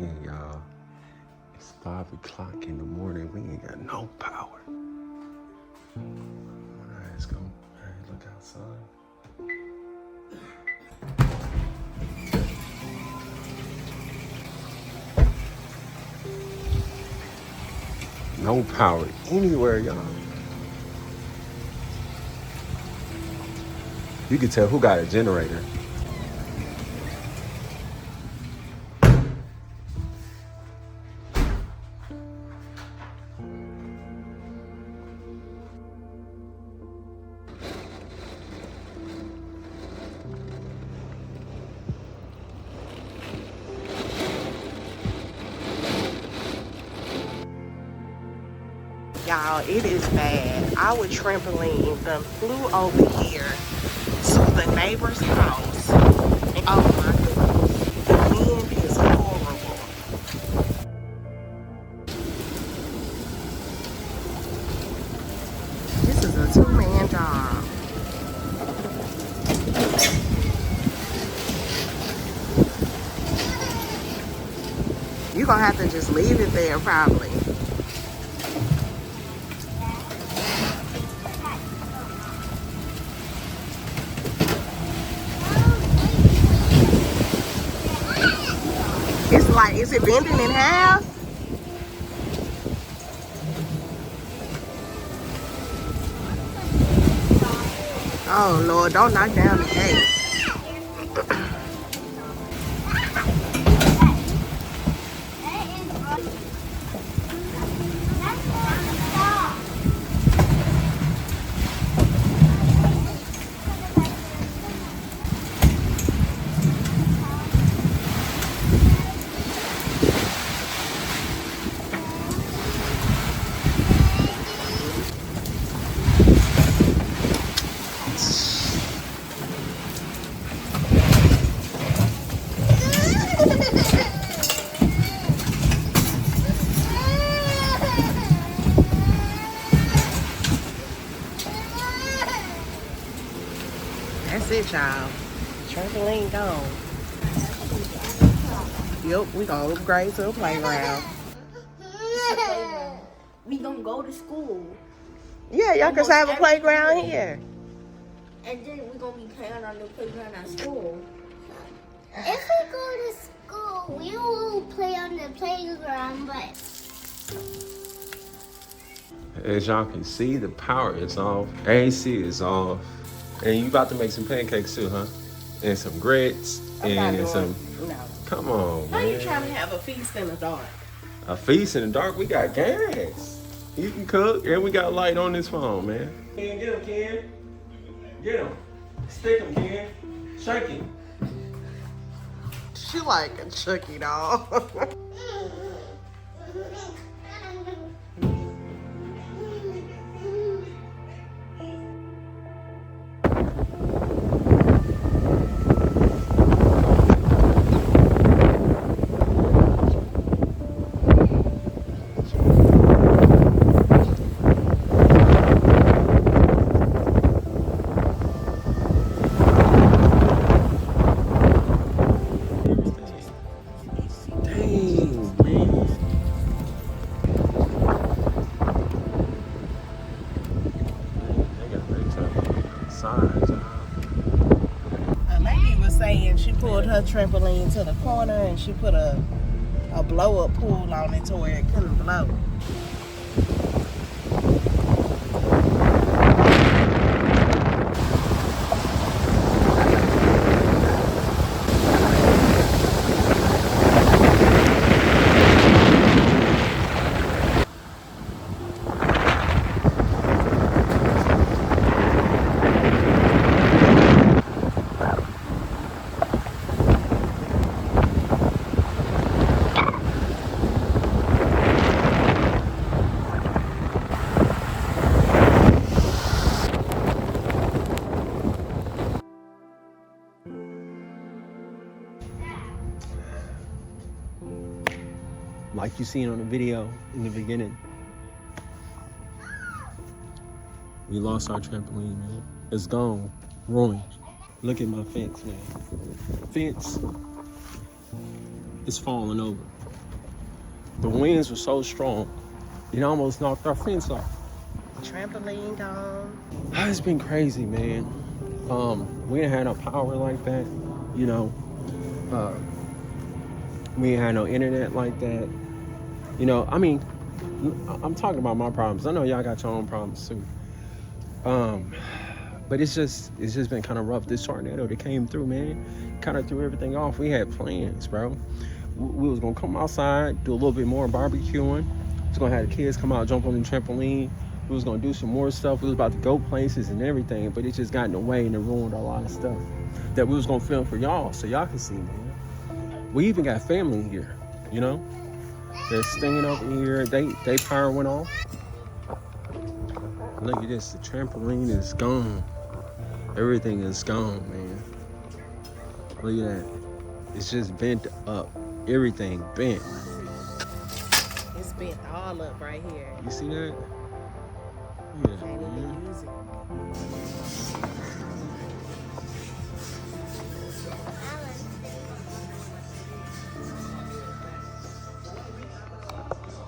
again, y'all. It's 5 o'clock in the morning. We ain't got no power. Alright, let's go. Alright, look outside. No power anywhere, y'all. You can tell who got a generator. Y'all, it is bad. Our trampoline done flew over here to the neighbor's house. And oh my goodness, the wind is horrible. This is a two-man job. You're gonna have to just leave it there probably. It's like, is it bending in half? Oh Lord, don't knock down the gate. That's it, y'all. Trampoline gone. Yep, we gonna upgrade to a playground. We gonna go to school. Yeah, y'all can have a playground here. And then we gonna be playing on the playground at school. If we go to school, we will play on the playground, but As y'all can see, the power is off. AC is off. And you about to make some pancakes too, huh? And some grits and some. No. Come on, How man. you trying to have a feast in the dark? A feast in the dark. We got gas. You can cook, and we got light on this phone, man. Ken, get him, Ken. Get him. Stick him, Ken. Shake him. She like a Chucky doll. A lady was saying she pulled her trampoline to the corner and she put a blow-up pool on it to where it couldn't blow. Like you seen on the video in the beginning, we lost our trampoline, man. It's gone, ruined. Look at my fence, man. Fence is falling over. The winds were so strong, it almost knocked our fence off. Trampoline gone. It's been crazy, man. We ain't had no power like that, you know. We ain't had no internet like that. You know, I mean, I'm talking about my problems. I know y'all got your own problems too. But it's just been kind of rough. This tornado that came through, man, kind of threw everything off. We had plans, bro. We was gonna come outside, do a little bit more barbecuing. We was gonna have the kids come out, jump on the trampoline. We was gonna do some more stuff. We was about to go places and everything, but it just got in the way and it ruined a lot of stuff that we was gonna film for y'all, so y'all can see, man. We even got family here, you know. They're staying over here. They power went off. Look at this. The trampoline is gone. Everything is gone, man. Look at that. It's just bent up. Everything bent. It's bent all up right here. You see that? Yeah, Can't man. even use it.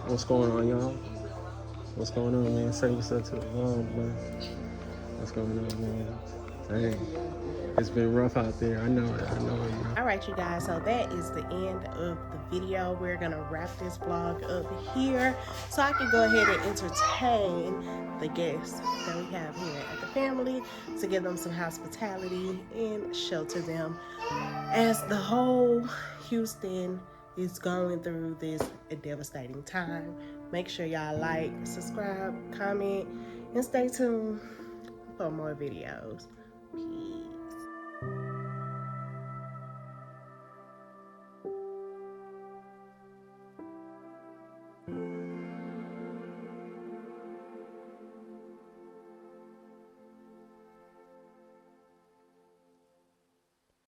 What's going on, y'all? What's going on, man? Say what's up to the vlog, man. What's going on, man? Hey, it's been rough out there. I know it. All right, you guys, so that is the end of the video. We're gonna wrap this vlog up here so I can go ahead and entertain the guests that we have here at the family, to give them some hospitality and shelter them as the whole Houston is going through this devastating time. Make sure y'all like, subscribe, comment, and stay tuned for more videos.